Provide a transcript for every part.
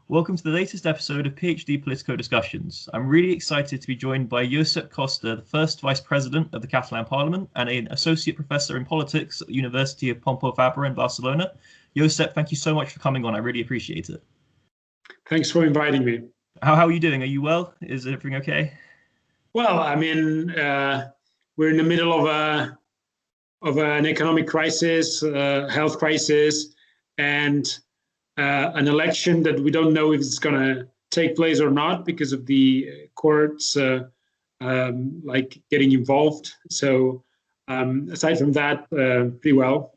Welcome to the latest episode of PhD-Politico discussions. I'm really excited to be joined by Josep Costa, the first Vice President of the Catalan Parliament and an Associate Professor in Politics at the University of Pompeu Fabra in Barcelona. Josep, thank you so much for coming on. I really appreciate it. Thanks for inviting me. How are you doing? Are you well? Is everything okay? Well, we're in the middle of an economic crisis, health crisis, and an election that we don't know if it's going to take place or not because of the courts getting involved. So aside from that, pretty well.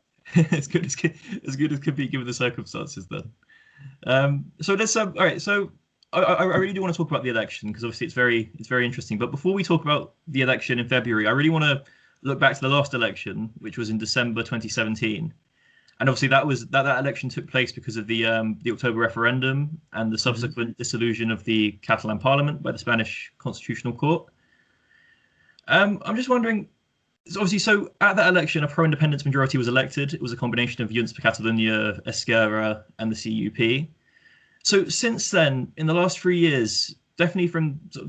As good as could be given the circumstances then. So let's all right. So I really do want to talk about the election because obviously it's very interesting. But before we talk about the election in February, I really want to look back to the last election, which was in December 2017. And obviously that election took place because of the October referendum and the subsequent dissolution of the Catalan Parliament by the Spanish Constitutional Court. I'm just wondering, so at that election, a pro-independence majority was elected. It was a combination of Junts per Catalunya, Esquerra, and the CUP. So since then, in the last 3 years, definitely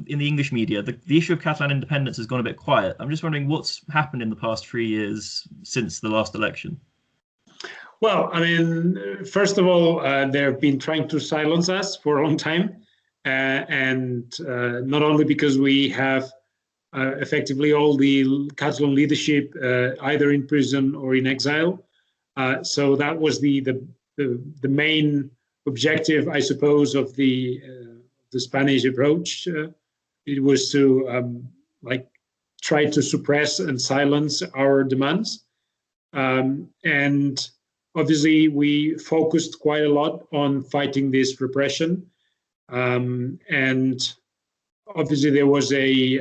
in the English media, the issue of Catalan independence has gone a bit quiet. I'm just wondering what's happened in the past 3 years since the last election. Well, first of all, they've been trying to silence us for a long time, and not only because we have effectively all the Catalan leadership either in prison or in exile. So that was the main objective, I suppose, of the Spanish approach. It was to try to suppress and silence our demands, and obviously, we focused quite a lot on fighting this repression, and obviously there was a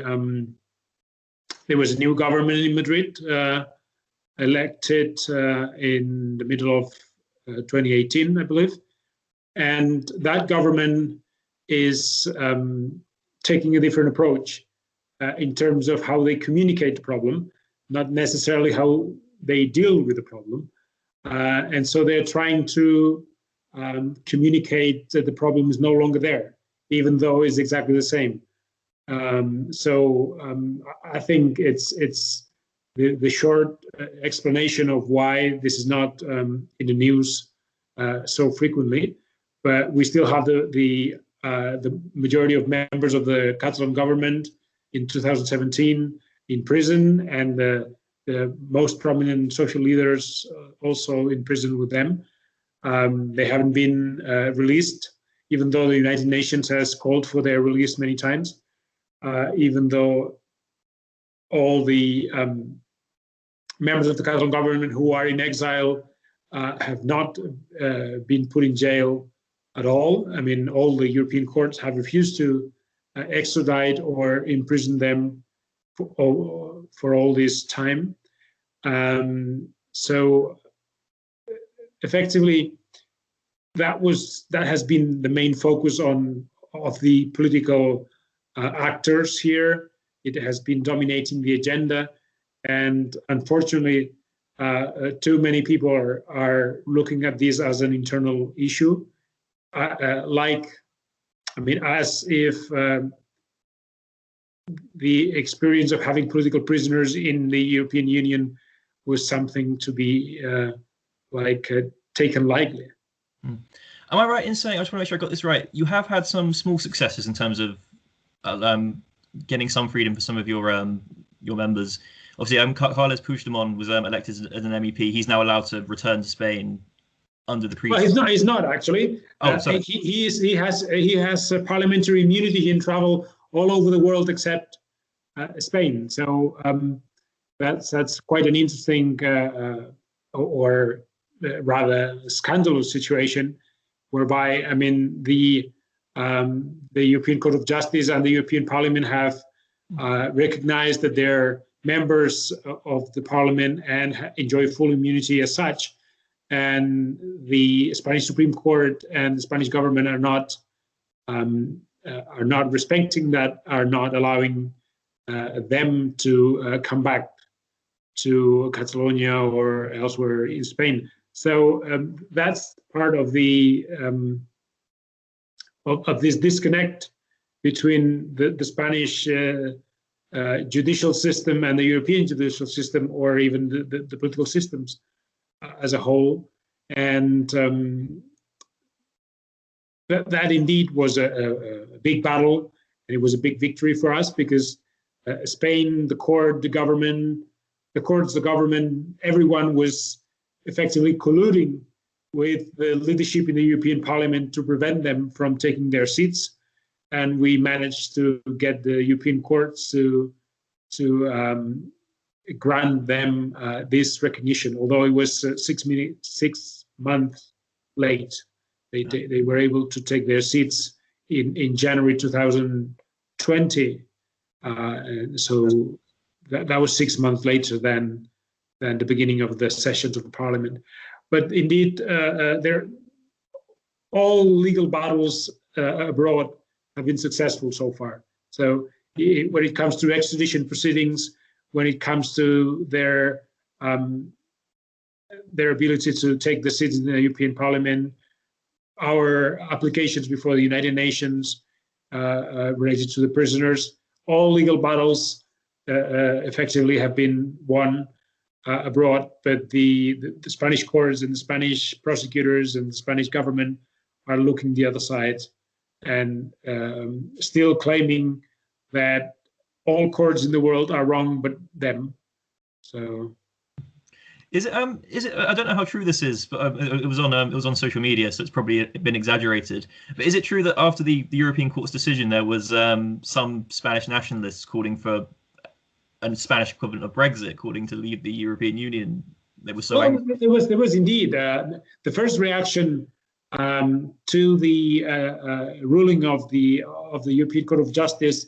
new government in Madrid elected in the middle of 2018, I believe, and that government is taking a different approach in terms of how they communicate the problem, not necessarily how they deal with the problem. And so they're trying to communicate that the problem is no longer there, even though it's exactly the same. I think it's the short explanation of why this is not in the news so frequently. But we still have the majority of members of the Catalan government in 2017 in prison, and the most prominent social leaders also in prison with them. They haven't been released, even though the United Nations has called for their release many times, even though all the members of the Catalan government who are in exile have not been put in jail at all. All the European courts have refused to extradite or imprison them for all this time. So effectively, that has been the main focus of the political actors here. It has been dominating the agenda, and unfortunately, too many people are looking at this as an internal issue, as if the experience of having political prisoners in the European Union was something to be taken lightly. Am I right in saying, I just want to make sure I got this right, you have had some small successes in terms of getting some freedom for some of your members? Obviously, Carles Puigdemont was elected as an MEP. He's now allowed to return to Spain under the previous. Well, he's not actually. Sorry. He has parliamentary immunity. He can travel all over the world except Spain. So that's quite an interesting or rather scandalous situation, whereby the European Court of Justice and the European Parliament have recognized that they're members of the Parliament and enjoy full immunity as such. And the Spanish Supreme Court and the Spanish government are not respecting that, are not allowing them to come back to Catalonia or elsewhere in Spain. So that's part of the of this disconnect between the Spanish judicial system and the European judicial system, or even the political systems as a whole. And that indeed was a big battle, and it was a big victory for us, because Spain, the court, the government, the courts, the government, everyone was effectively colluding with the leadership in the European Parliament to prevent them from taking their seats. And we managed to get the European courts to grant them this recognition, although it was 6 months late. They were able to take their seats in January 2020. So that was 6 months later than the beginning of the sessions of the Parliament. But indeed, all legal battles abroad have been successful so far. So when it comes to extradition proceedings, when it comes to their ability to take the seats in the European Parliament, our applications before the United Nations related to the prisoners, all legal battles effectively have been won abroad, but the Spanish courts and the Spanish prosecutors and the Spanish government are looking the other side and still claiming that all courts in the world are wrong but them. So is it I don't know how true this is, but it was on social media, so it's probably been exaggerated. But is it true that after the European Court's decision, there was some Spanish nationalists calling for a Spanish equivalent of Brexit, calling to leave the European Union? They were so angry. There was indeed the first reaction to the ruling of the European Court of Justice,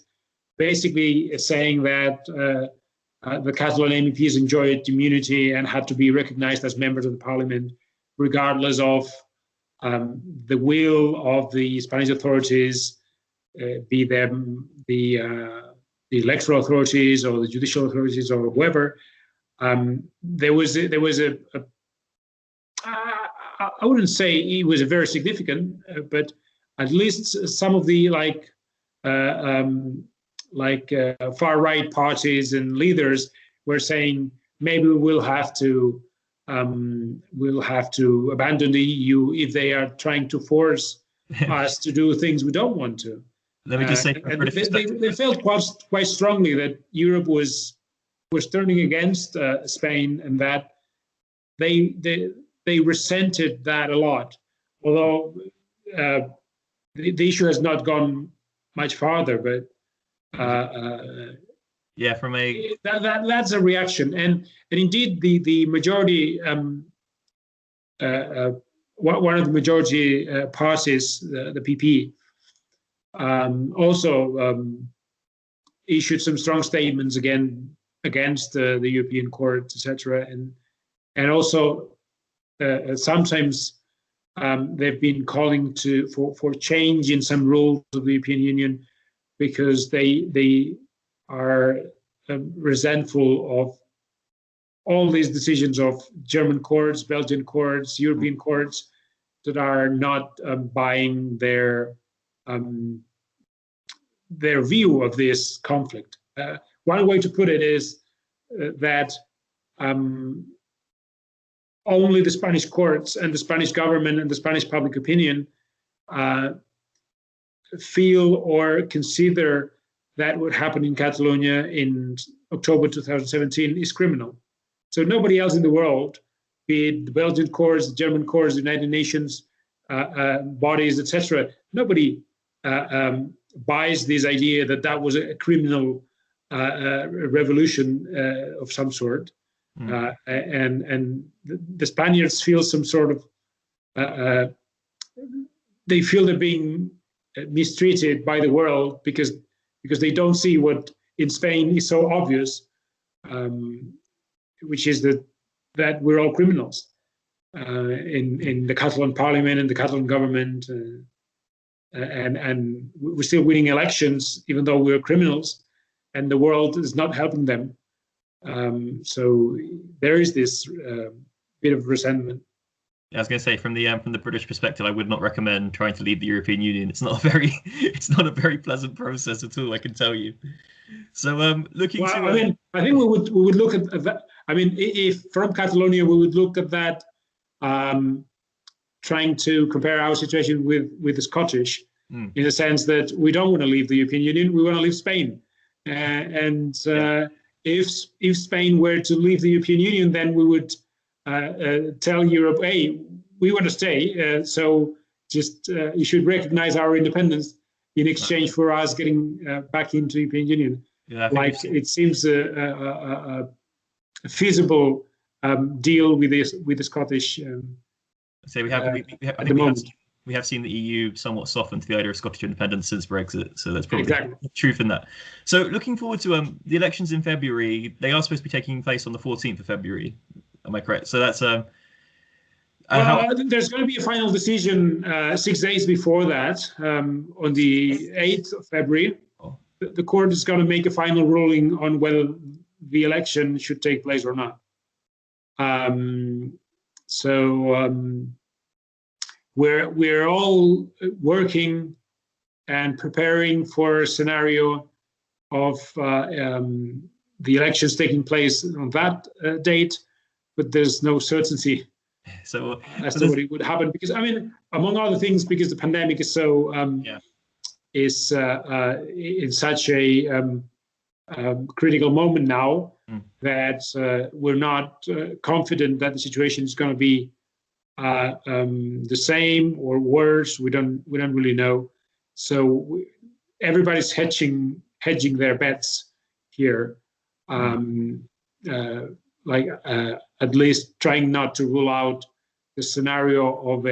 basically saying that the Catalan MEPs enjoyed immunity and had to be recognized as members of the Parliament, regardless of the will of the Spanish authorities, be them the electoral authorities or the judicial authorities or whoever. There was a I wouldn't say it was a very significant, but at least some of the far right parties and leaders were saying maybe we'll have to abandon the EU if they are trying to force us to do things we don't want to. Let me just say, they felt quite strongly that Europe was turning against Spain, and that they resented that a lot. Although the issue has not gone much farther, but yeah, from a that's a reaction, and indeed the majority, one of the majority parties, the PP, also issued some strong statements against the European Court, etc., and also sometimes they've been calling for change in some rules of the European Union, because they are resentful of all these decisions of German courts, Belgian courts, European courts that are not buying their view of this conflict. One way to put it is that only the Spanish courts and the Spanish government and the Spanish public opinion feel or consider that what happened in Catalonia in October 2017 is criminal. So nobody else in the world, be it the Belgian courts, the German courts, the United Nations bodies, etc., nobody buys this idea that was a criminal revolution of some sort. And the Spaniards feel some sort of, they feel they're being mistreated by the world because they don't see what in Spain is so obvious, which is that we're all criminals in the Catalan Parliament and the Catalan government, and we're still winning elections even though we're criminals, and the world is not helping them. So there is this bit of resentment. I was going to say from the British perspective, I would not recommend trying to leave the European Union. It's not a very pleasant process at all, I can tell you. So looking Well, to I mean, I think we would look at that. I mean, if from Catalonia we would look at that, trying to compare our situation with the Scottish, in the sense that we don't want to leave the European Union, we want to leave Spain, if Spain were to leave the European Union, then we would tell Europe, hey, we want to stay, so just you should recognize our independence in exchange for us getting back into the European Union. Yeah, like it seems a feasible deal with the Scottish. So we have, at the moment. We have seen the EU somewhat soften to the idea of Scottish independence since Brexit, so there's probably exactly truth in that. So looking forward to the elections in February, they are supposed to be taking place on the 14th of February. Am I correct? So that's there's going to be a final decision 6 days before that, on the 8th of February. Oh. The court is going to make a final ruling on whether the election should take place or not. We're all working and preparing for a scenario of the elections taking place on that date, but there's no certainty as to what it would happen. Because I mean, among other things, because the pandemic is so is in such a critical moment now that we're not confident that the situation is going to be the same or worse. We don't really know. So everybody's hedging their bets here, at least trying not to rule out the scenario of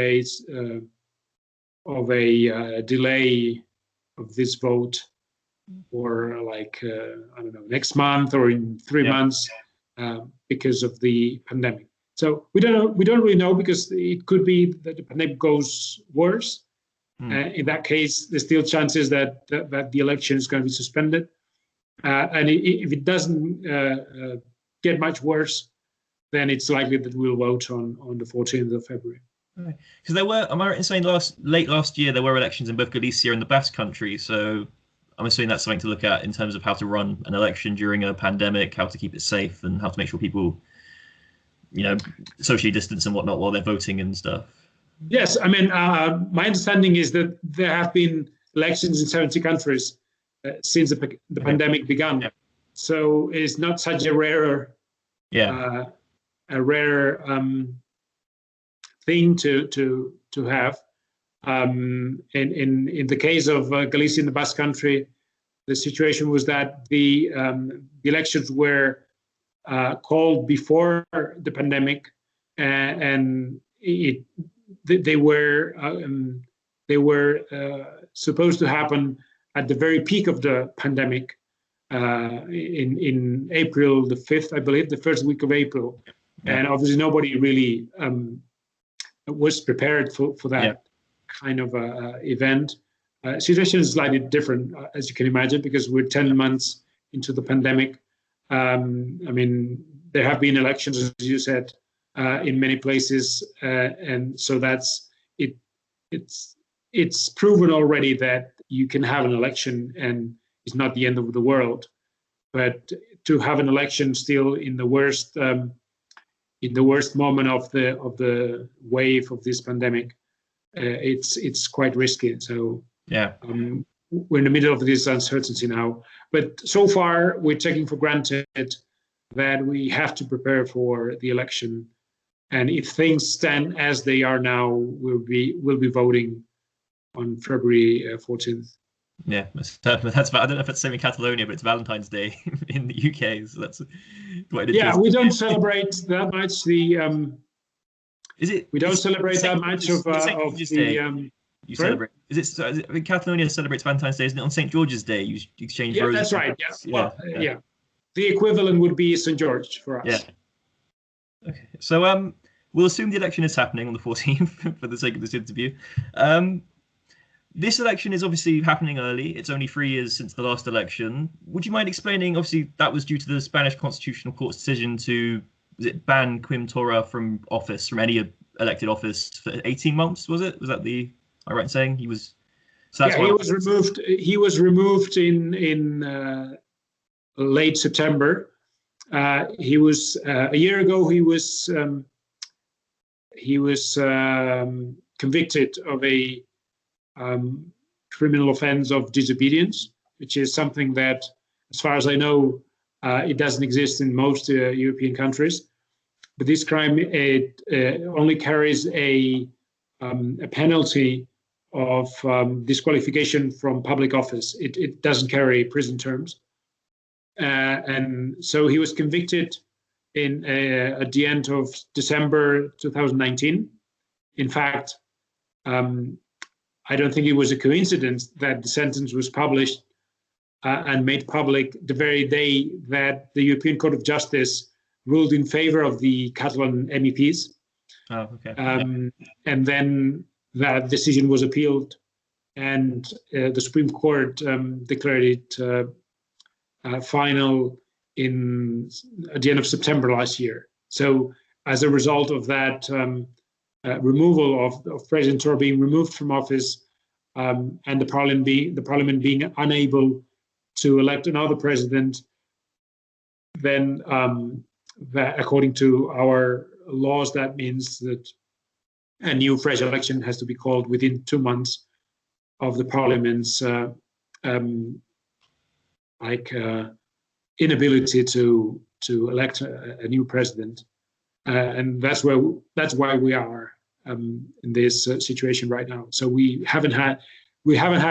a delay of this vote, or like I don't know, next month or in 3 months, because of the pandemic. So we don't really know, because it could be that the pandemic goes worse. In that case, there's still chances that the election is going to be suspended. And if it doesn't get much worse, then it's likely that we'll vote on the 14th of February. Because there were, am I right in saying late last year there were elections in both Galicia and the Basque Country? So I'm assuming that's something to look at in terms of how to run an election during a pandemic, how to keep it safe, and how to make sure people, socially distance and whatnot while they're voting and stuff. Yes, I mean, my understanding is that there have been elections in 70 countries since the pandemic began. Yeah. So it's not such a rare thing to have. In the case of Galicia and the Basque Country, the situation was that the elections were called before the pandemic, and they were supposed to happen at the very peak of the pandemic, in April the 5th, I believe, the first week of April. And obviously nobody really was prepared for that kind of event. Situation is slightly different, as you can imagine, because we're 10 months into the pandemic. I mean, there have been elections, as you said, in many places, and so that's it. It's proven already that you can have an election and it's not the end of the world. But to have an election still in the worst moment of the wave of this pandemic, it's quite risky. So we're in the middle of this uncertainty now. But so far, we're taking for granted that we have to prepare for the election. And if things stand as they are now, we'll be voting on February 14th. Yeah, that's I don't know if it's the same in Catalonia, but it's Valentine's Day in the UK, so that's quite interesting. Yeah, we don't celebrate that much. Is it? We don't celebrate that much of the. You celebrate? Is it? I mean, Catalonia celebrates Valentine's Day, isn't it? On St. George's Day, you exchange roses. That's right. Yeah. Well, the equivalent would be St. George for us. Yeah. Okay. So we'll assume the election is happening on the 14th for the sake of this interview. This election is obviously happening early. It's only 3 years since the last election. Would you mind explaining? Obviously, that was due to the Spanish Constitutional Court's decision to ban Quim Torra from office, from any elected office for 18 months, was it? Was that am I right in saying he was? So that's yeah, he was removed. He was removed in late September. He was a year ago. He was convicted of a criminal offense of disobedience, which is something that, as far as I know, it doesn't exist in most European countries. But this crime, it only carries a penalty of disqualification from public office. It doesn't carry prison terms. And so he was convicted at the end of December 2019. In fact, I don't think it was a coincidence that the sentence was published and made public the very day that the European Court of Justice ruled in favor of the Catalan MEPs. Oh, okay. And then that decision was appealed, and the Supreme Court declared it final at the end of September last year. So as a result of that removal of President Torra being removed from office, and the Parliament being unable to elect another president, then that, according to our laws, that means that a new fresh election has to be called within 2 months of the Parliament's inability to elect a new president, and that's why we are in this situation right now. So we haven't had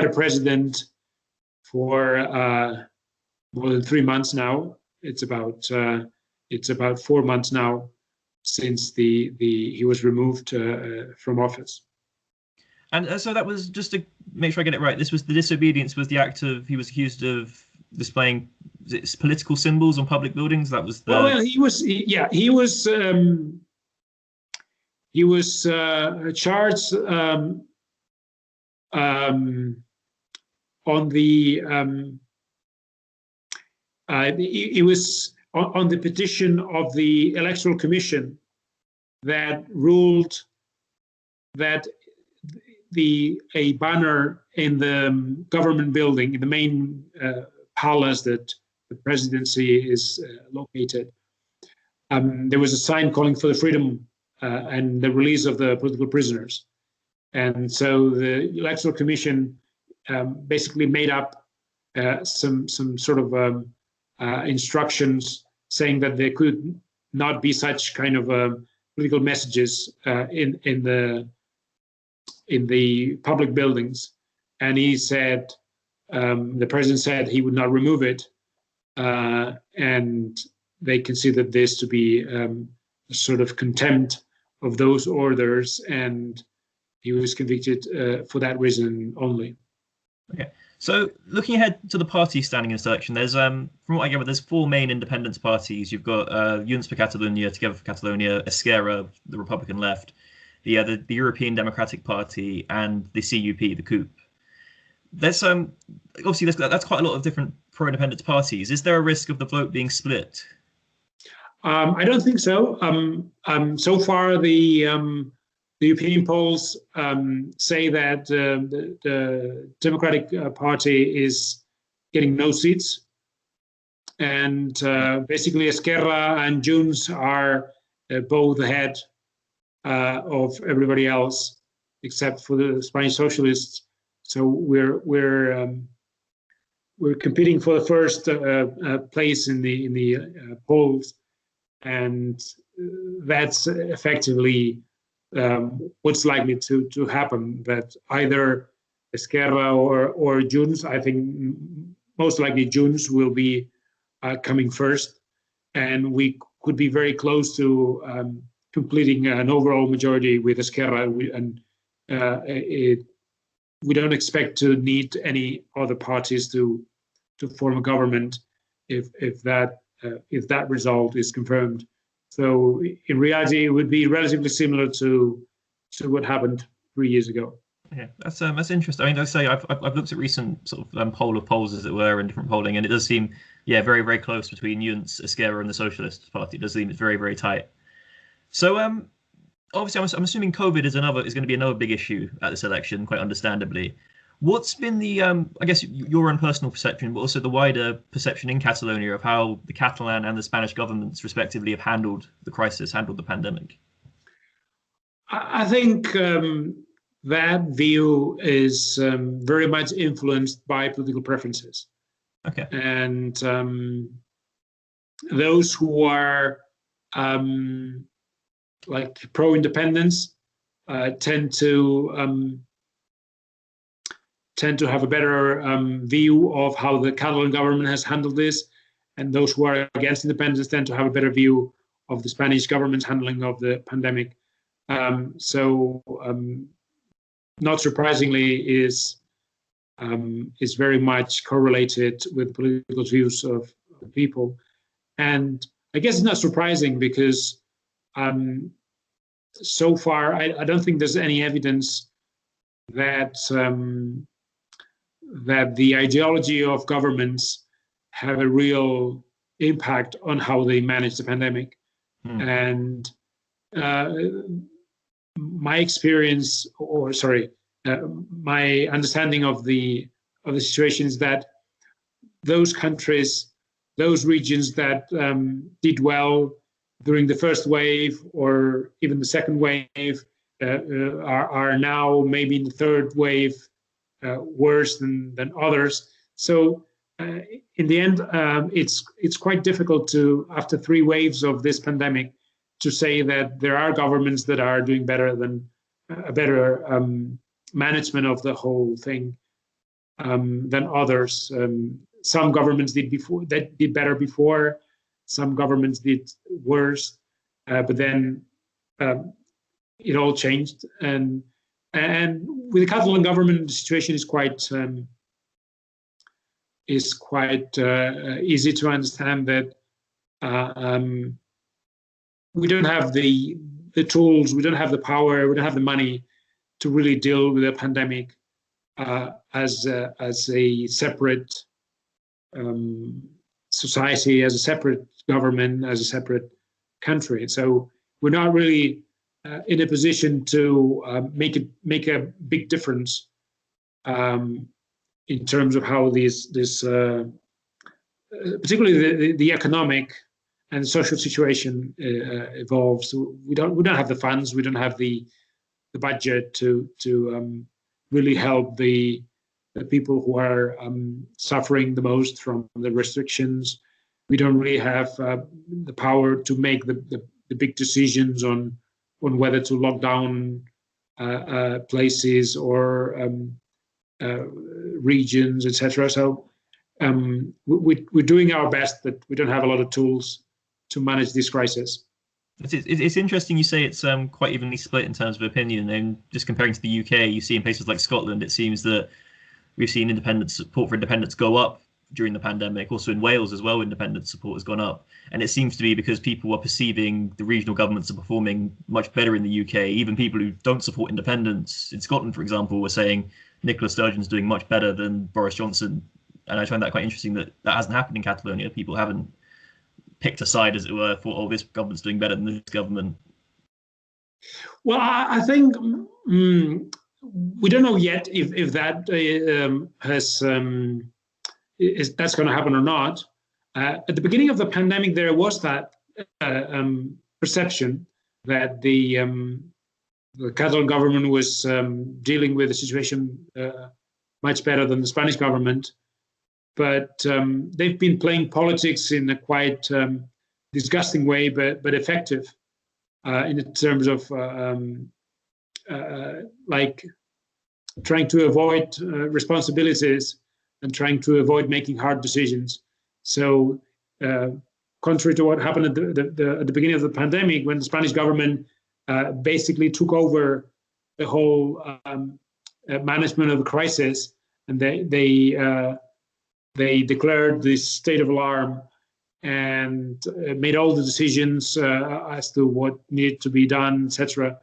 a president for more than 3 months now. It's about 4 months now since he was removed from office. And so that was, just to make sure I get it right, this was the disobedience was the act of, he was accused of displaying political symbols on public buildings. That was the. Well, he was charged on the it was on the petition of the Electoral Commission that ruled that a banner in the government building, in the main palace that the presidency is located, there was a sign calling for the freedom and the release of the political prisoners. And so the Electoral Commission basically made up some sort of instructions saying that there could not be such kind of political messages in the public buildings. And he said, the president said he would not remove it, and they considered this to be a sort of contempt of those orders, and he was convicted for that reason only. Okay, so looking ahead to the party standing in this election, there's from what I gather, there's 4 main independence parties. You've got Junts per Catalunya, Together for Catalonia, Esquerra, the Republican left, the European Democratic Party, and the CUP, the COUP. There's obviously that's quite a lot of different pro-independence parties. Is there a risk of the vote being split? I don't think so. So far, the opinion polls say that the Democratic Party is getting no seats, and basically Esquerra and Junts are both ahead of everybody else, except for the Spanish Socialists. So we're competing for the first place in the polls, and that's effectively what's likely to happen. That either Esquerra or Junts, I think most likely Junts will be coming first, and we could be very close to completing an overall majority with Esquerra, and we don't expect to need any other parties to form a government if that result is confirmed. So in reality, it would be relatively similar to what happened 3 years ago. Yeah, that's interesting. I mean, like I say, I've looked at recent sort of poll of polls, as it were, in different polling, and it does seem, very, very close between Junts, Esquerra, and the Socialist Party. It does seem it's very, very tight. So obviously, I'm assuming COVID is going to be another big issue at this election, quite understandably. What's been the, I guess, your own personal perception, but also the wider perception in Catalonia of how the Catalan and the Spanish governments, respectively, have handled the crisis, handled the pandemic? I think that view is very much influenced by political preferences. Okay. And those who are like pro-independence tend to have a better view of how the Catalan government has handled this, and those who are against independence tend to have a better view of the Spanish government's handling of the pandemic. So, not surprisingly, is very much correlated with political views of the people, and I guess it's not surprising because so far I don't think there's any evidence that that the ideology of governments have a real impact on how they manage the pandemic. And my experience, or sorry, my understanding of the situation is that those countries, those regions that did well during the first wave or even the second wave are now maybe in the third wave worse than others. So in the end, it's quite difficult to, after 3 waves of this pandemic, to say that there are governments that are doing better than a better management of the whole thing than others. Some governments did better before. Some governments did worse, but then it all changed. And with the Catalan government, the situation is quite easy to understand that we don't have the tools, we don't have the power, we don't have the money to really deal with a pandemic as a separate society, as a separate government, as a separate country. So we're not really in a position to make a big difference in terms of how this particularly the economic and social situation evolves. We don't have the funds, we don't have the budget to really help the people who are suffering the most from the restrictions. We don't really have the power to make the big decisions on whether to lock down places or regions, etc. So we're doing our best, but we don't have a lot of tools to manage this crisis. It's interesting you say it's quite evenly split in terms of opinion, and just comparing to the UK, you see in places like Scotland, it seems that we've seen support for independence go up during the pandemic. Also in Wales as well, independence support has gone up, and it seems to be because people are perceiving the regional governments are performing much better in the UK. Even people who don't support independence in Scotland, for example, were saying Nicola Sturgeon's doing much better than Boris Johnson, and I find that quite interesting that hasn't happened in Catalonia. People haven't picked a side, as it were, thought, oh, this government's doing better than this government. Well, I think we don't know yet if that that's going to happen or not. At the beginning of the pandemic, there was that perception that the Catalan government was dealing with the situation much better than the Spanish government. But they've been playing politics in a quite disgusting way, but effective in terms of like trying to avoid responsibilities and trying to avoid making hard decisions. So, contrary to what happened at the beginning of the pandemic, when the Spanish government basically took over the whole management of the crisis, and they declared this state of alarm and made all the decisions as to what needed to be done, etc.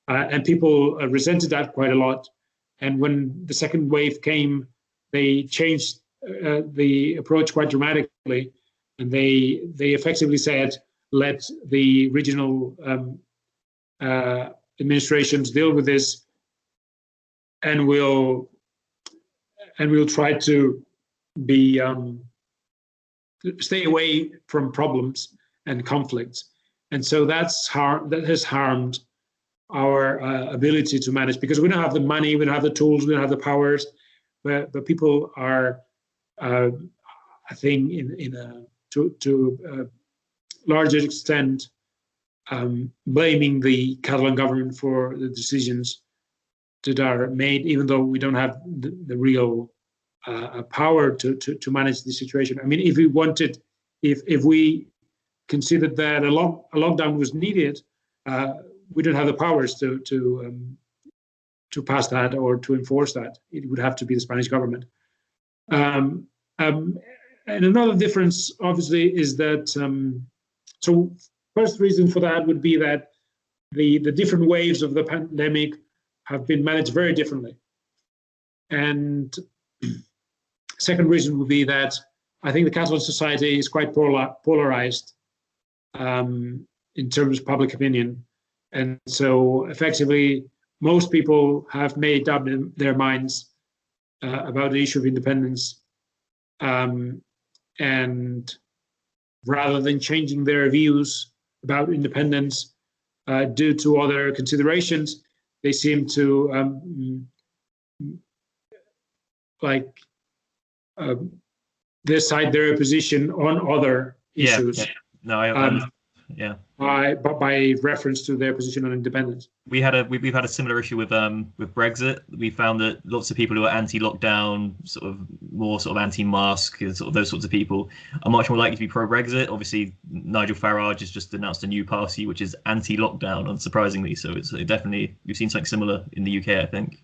And people resented that quite a lot. And when the second wave came, they changed the approach quite dramatically, and they effectively said, let the regional administrations deal with this, and we'll try to be stay away from problems and conflicts. And so that has harmed our ability to manage, because we don't have the money, we don't have the tools, we don't have the powers, but people are, I think, to a larger extent, blaming the Catalan government for the decisions that are made, even though we don't have the real power to manage the situation. I mean, if we considered that a lockdown was needed, we don't have the powers to pass that or to enforce that. It would have to be the Spanish government. And another difference, obviously, is that so first reason for that would be that the different waves of the pandemic have been managed very differently. And second reason would be that I think the Catalan society is quite polarized in terms of public opinion. And so effectively, most people have made up their minds about the issue of independence. And rather than changing their views about independence due to other considerations, they seem to decide their position on other issues. Yeah. No, I yeah. By reference to their position on independence. We've had a similar issue with Brexit. We found that lots of people who are anti-lockdown, more anti-mask, sort of those sorts of people, are much more likely to be pro-Brexit. Obviously, Nigel Farage has just announced a new party which is anti-lockdown, unsurprisingly. So it's definitely, we've seen something similar in the UK, I think.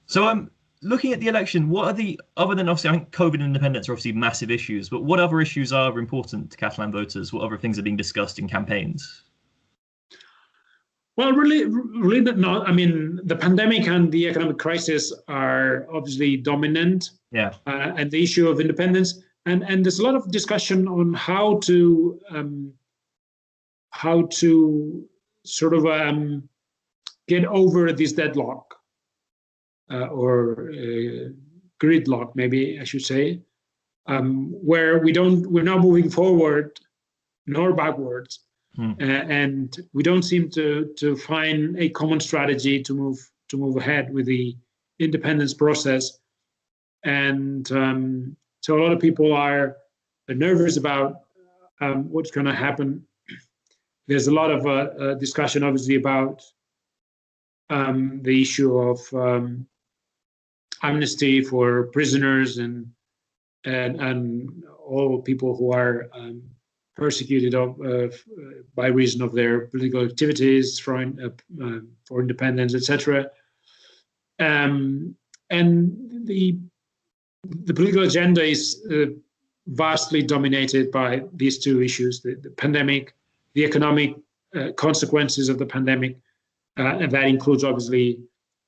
So looking at the election, what are other than obviously, I think COVID and independence are obviously massive issues, but what other issues are important to Catalan voters? What other things are being discussed in campaigns? Well, really not. I mean, the pandemic and the economic crisis are obviously dominant. Yeah. And the issue of independence, and there's a lot of discussion on how to sort of get over this deadlock. Or gridlock, maybe I should say, where we're not moving forward nor backwards, and we don't seem to find a common strategy to move ahead with the independence process, and so a lot of people are nervous about what's going to happen. There's a lot of discussion, obviously, about the issue of amnesty for prisoners and all people who are persecuted by reason of their political activities for independence, etc. And the political agenda is vastly dominated by these two issues: the pandemic, the economic consequences of the pandemic, and that includes obviously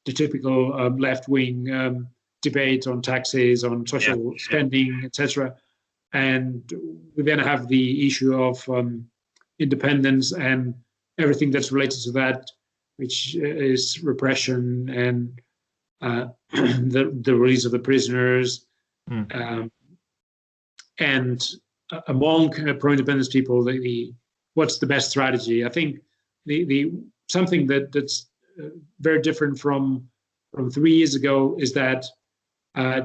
the typical left-wing debate on taxes, on social spending, etc. And we then have the issue of independence and everything that's related to that, which is repression and the release of the prisoners. And among pro-independence people, what's the best strategy? I think the something that's very different from 3 years ago is that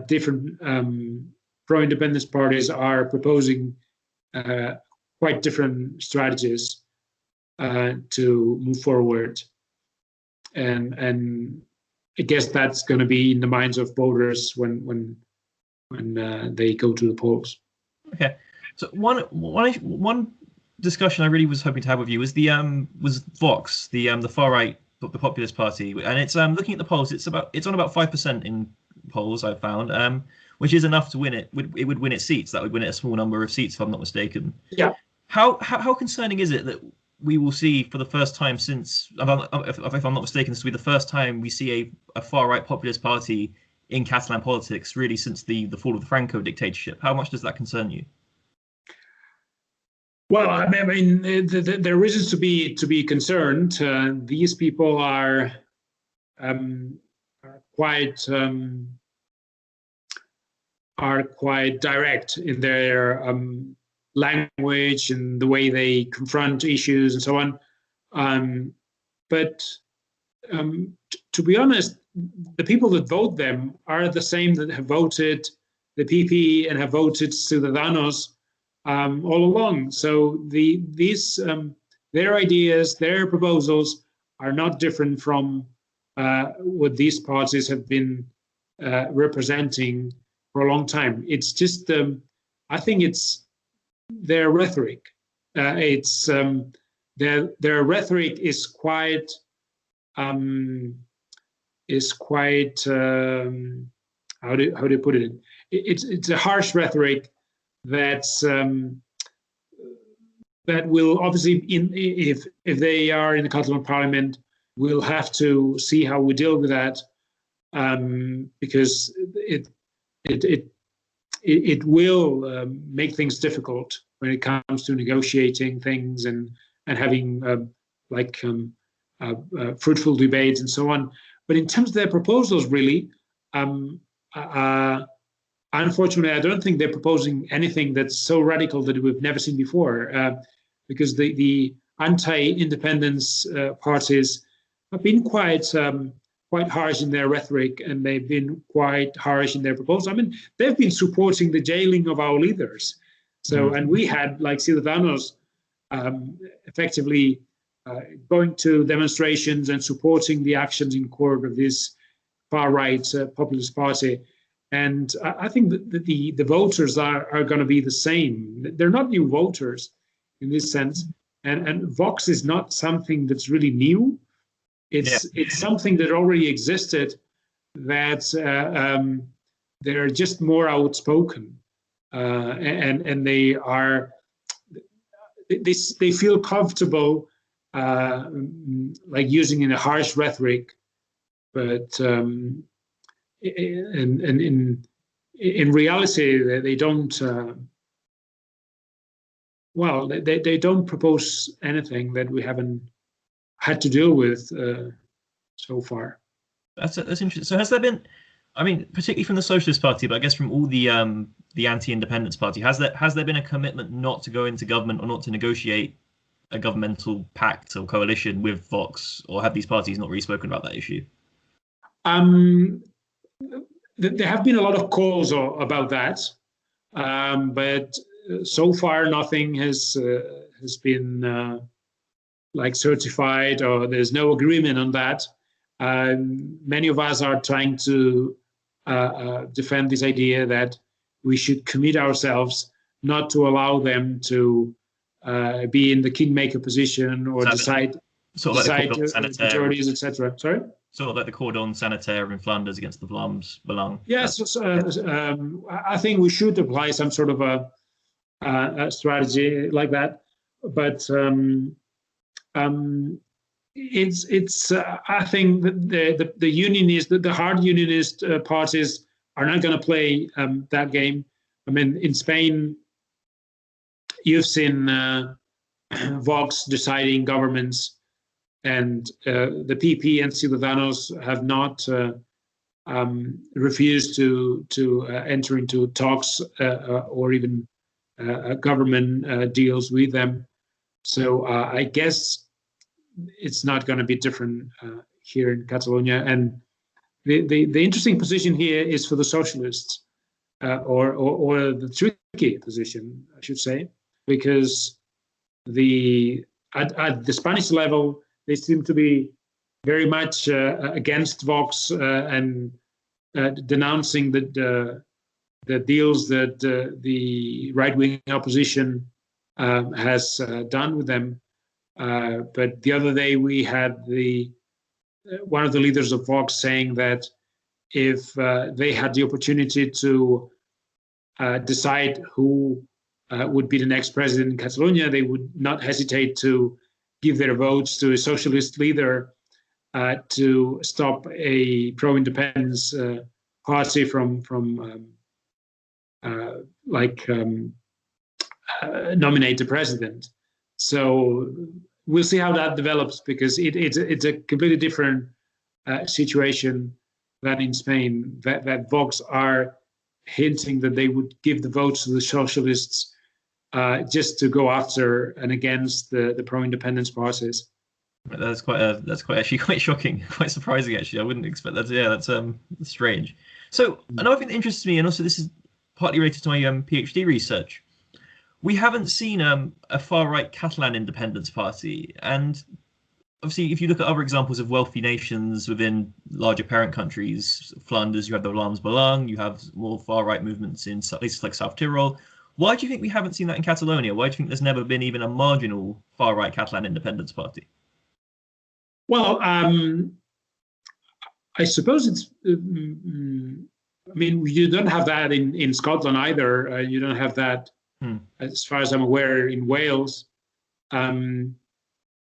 different pro-independence parties are proposing quite different strategies to move forward, and I guess that's going to be in the minds of voters when they go to the polls. Okay, so one discussion I really was hoping to have with you was was Vox, the far right, the populist party, and it's looking at the polls, it's on about 5% in polls I've found, which is enough to win it. It would win its seats. That would win it a small number of seats, if I'm not mistaken. Yeah. How concerning is it that we will see for the first time since, if I'm not mistaken, this will be the first time we see a far right populist party in Catalan politics, really, since the fall of the Franco dictatorship? How much does that concern you? Well, I mean, there are reasons to be concerned. These people um, are quite direct in their language and the way they confront issues and so on. But to be honest, the people that vote them are the same that have voted the PP and have voted Ciudadanos all along. So their ideas, their proposals are not different from what these parties have been representing for a long time. It's just, I think it's their rhetoric. It's their rhetoric is quite how do you put it? It's a harsh rhetoric that's that will obviously, if they are in the Catalan Parliament, we'll have to see how we deal with that, because it will make things difficult when it comes to negotiating things and having fruitful debates and so on. But in terms of their proposals, really, unfortunately, I don't think they're proposing anything that's so radical that we've never seen before, because the anti-independence parties have been quite harsh in their rhetoric, and they've been quite harsh in their proposals. I mean, they've been supporting the jailing of our leaders. So, and we had, like Ciudadanos, effectively going to demonstrations and supporting the actions in court of this far-right populist party. And I think that the voters are going to be the same. They're not new voters in this sense. And Vox is not something that's really new. It's something that already existed, that they're just more outspoken. And they feel comfortable like using in a harsh rhetoric, but in reality they don't. They don't propose anything that we haven't had to deal with so far. That's interesting. So has there been, I mean, particularly from the Socialist Party, but I guess from all the anti-independence party, has there been a commitment not to go into government or not to negotiate a governmental pact or coalition with Vox, or have these parties not really spoken about that issue? There have been a lot of calls about that, but so far nothing has been like certified, or there's no agreement on that. Many of us are trying to defend this idea that we should commit ourselves not to allow them to be in the kingmaker position or decide majorities, etc. Sorry? Sort of like the cordon sanitaire in Flanders against the Vlaams Belang. Yes, I think we should apply some sort of a strategy like that. But it's I think that the unionist, the hard unionist parties are not going to play that game. I mean, in Spain, you've seen Vox deciding governments, and the PP and Ciudadanos have not refused to enter into talks or even government deals with them. So I guess it's not going to be different here in Catalonia. And the interesting position here is for the socialists, or the tricky position, I should say, because at the Spanish level, they seem to be very much against Vox and denouncing the deals that the right-wing opposition has done with them. But the other day we had one of the leaders of Vox saying that if they had the opportunity to decide who would be the next president in Catalonia, they would not hesitate to give their votes to a socialist leader to stop a pro-independence party from nominate the president. So we'll see how that develops, because it's a completely different situation than in Spain. That Vox are hinting that they would give the votes to the socialists just to go after and against the pro-independence parties. That's actually quite shocking, quite surprising actually. I wouldn't expect that. Yeah, that's strange. So another thing that interests me, and also this is partly related to my PhD research, we haven't seen a far-right Catalan independence party, and obviously if you look at other examples of wealthy nations within larger parent countries, Flanders, you have the Vlaams Belang, you have more far-right movements in places like South Tyrol. Why do you think we haven't seen that in Catalonia? Why do you think there's never been even a marginal far-right Catalan independence party? Well, I suppose it's. I mean, you don't have that in Scotland either. You don't have that, as far as I'm aware, in Wales. You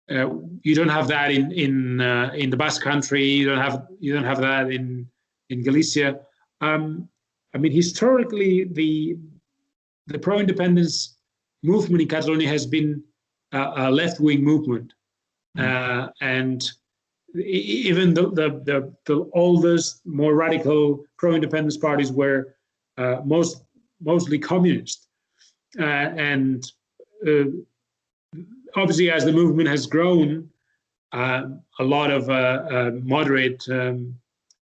don't have that in the Basque Country. You don't have that in Galicia. I mean, historically, the pro-independence movement in Catalonia has been a left-wing movement. And even the oldest, more radical pro-independence parties were mostly communist. And obviously, as the movement has grown, a lot of moderate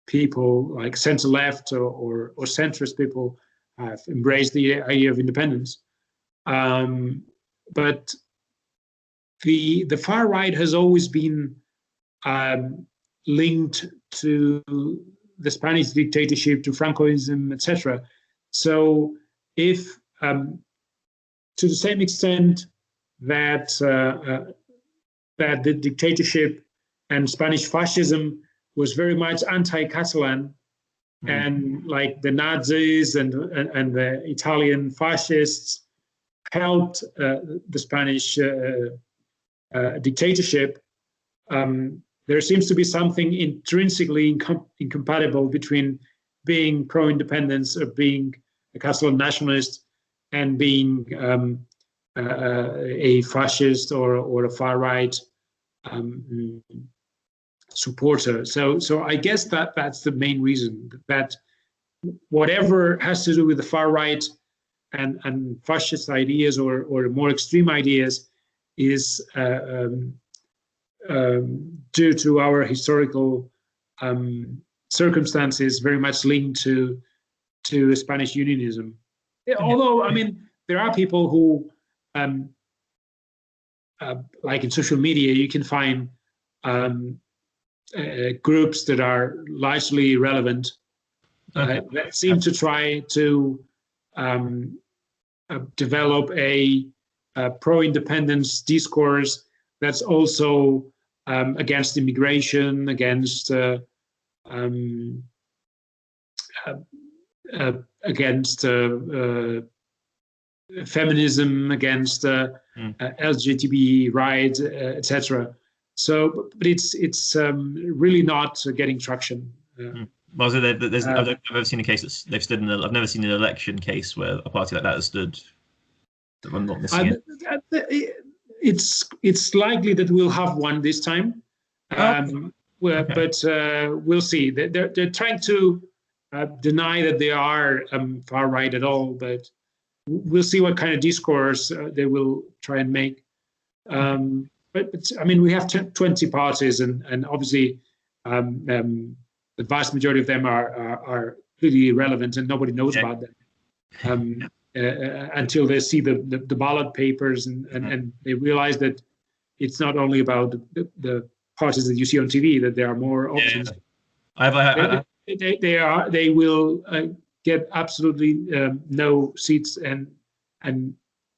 people, like center-left or centrist people, have embraced the idea of independence. But the far right has always been linked to the Spanish dictatorship, to Francoism, etc. So, if to the same extent that that the dictatorship and Spanish fascism was very much anti-Catalan, and like the Nazis and the Italian fascists helped the Spanish dictatorship, there seems to be something intrinsically incompatible between being pro-independence, or being a Catalan nationalist, and being a fascist or a far-right supporter. So I guess that's the main reason, that whatever has to do with the far right and fascist ideas or more extreme ideas is due to our historical circumstances, very much linked to Spanish unionism. Although, I mean, there are people who, like in social media, you can find groups that are largely relevant that seem to try to develop a pro-independence discourse that's also against immigration, against feminism, against LGBT rights, etc. So, but it's really not getting traction. Well, so I've never seen a case that they've stood in. I've never seen an election case where a party like that has stood. I'm not missing it. It's likely that we'll have one this time, but we'll see. They're trying to deny that they are far right at all, but we'll see what kind of discourse they will try and make. But I mean, we have 20 parties, and obviously the vast majority of them are really irrelevant, and nobody knows about them until they see the ballot papers and they realize that it's not only about the parties that you see on TV, that there are more options. They will get absolutely no seats and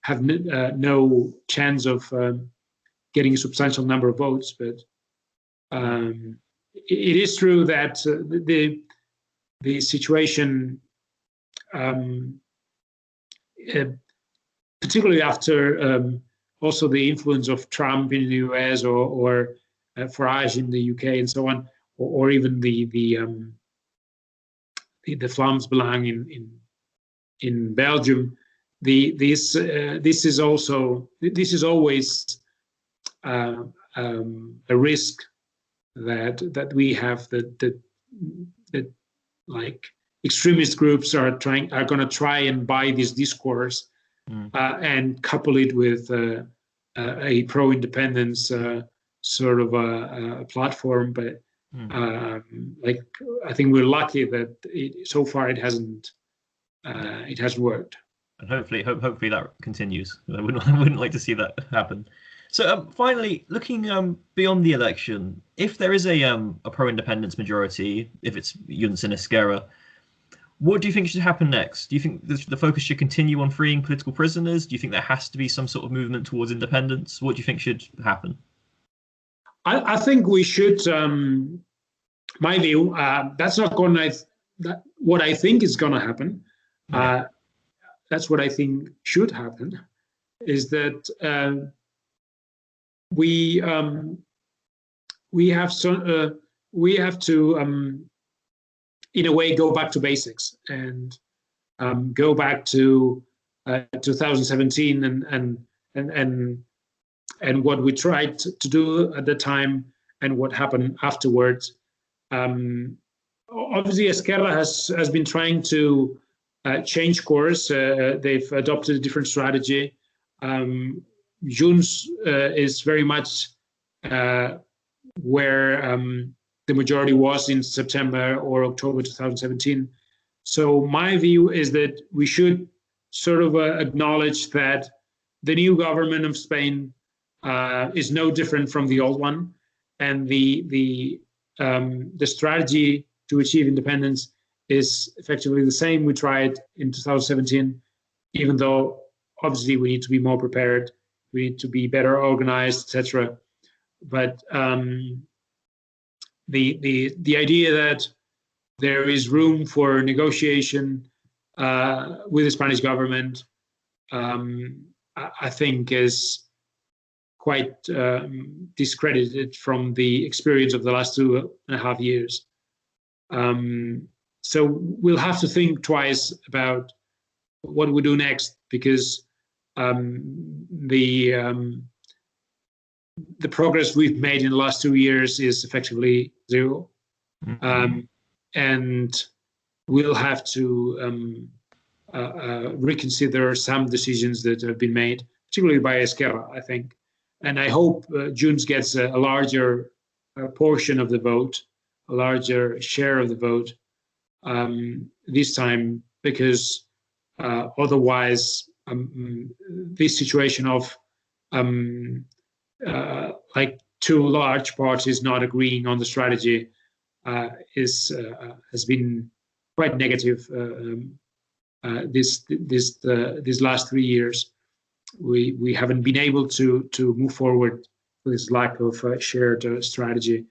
have no chance of getting a substantial number of votes. But it is true that the situation, particularly after also the influence of Trump in the US or Farage in the UK and so on, or even the Vlaams Belang in Belgium, this is always a risk that we have, that like extremist groups are going to try and buy this discourse and couple it with a pro-independence sort of a platform. But like, I think we're lucky that so far it hasn't worked. And hopefully that continues. I wouldn't like to see that happen. So finally, looking beyond the election, if there is a pro-independence majority, if it's Junts and Esquerra, what do you think should happen next? Do you think the focus should continue on freeing political prisoners? Do you think there has to be some sort of movement towards independence? What do you think should happen? I think we should. My view, that's not going to. What I think is going to happen. That's what I think should happen. Is that we have to in a way go back to basics and go back to 2017 and what we tried to do at the time and what happened afterwards. Obviously, Esquerra has been trying to change course. They've adopted a different strategy. Junts is very much where the majority was in September or October 2017. So my view is that we should sort of acknowledge that the new government of Spain is no different from the old one, and the strategy to achieve independence is effectively the same we tried in 2017, even though obviously we need to be more prepared, we need to be better organized, etc. But the idea that there is room for negotiation with the Spanish government, I think is quite discredited from the experience of the last 2.5 years. So we'll have to think twice about what we do next, because the progress we've made in the last 2 years is effectively zero. And we'll have to reconsider some decisions that have been made, particularly by Esquerra, I think. And I hope Junts gets a larger portion of the vote, a larger share of the vote this time, because otherwise this situation of like two large parties not agreeing on the strategy has been quite negative this last 3 years. We haven't been able to move forward with this lack of shared strategy,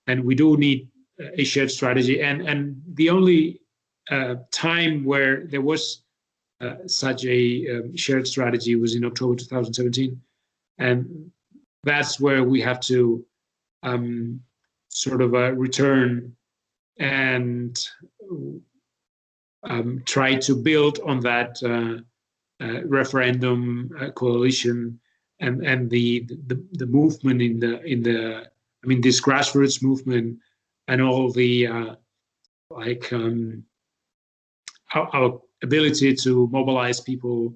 and we do need a shared strategy. And the only time where there was such a shared strategy was in October 2017, and that's where we have to sort of return and try to build on that referendum coalition and the movement in the I mean, this grassroots movement and all the our ability to mobilize people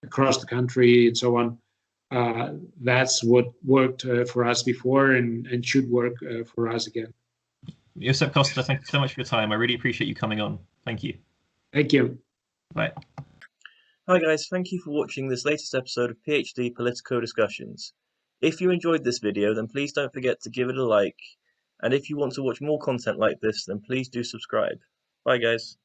across the country and so on. That's what worked for us before and should work for us again. Josep Costa, thank you so much for your time. I really appreciate you coming on. Thank you. Thank you. Bye. Hi guys, thank you for watching this latest episode of PhD-Politico Discussions. If you enjoyed this video, then please don't forget to give it a like. And if you want to watch more content like this, then please do subscribe. Bye guys.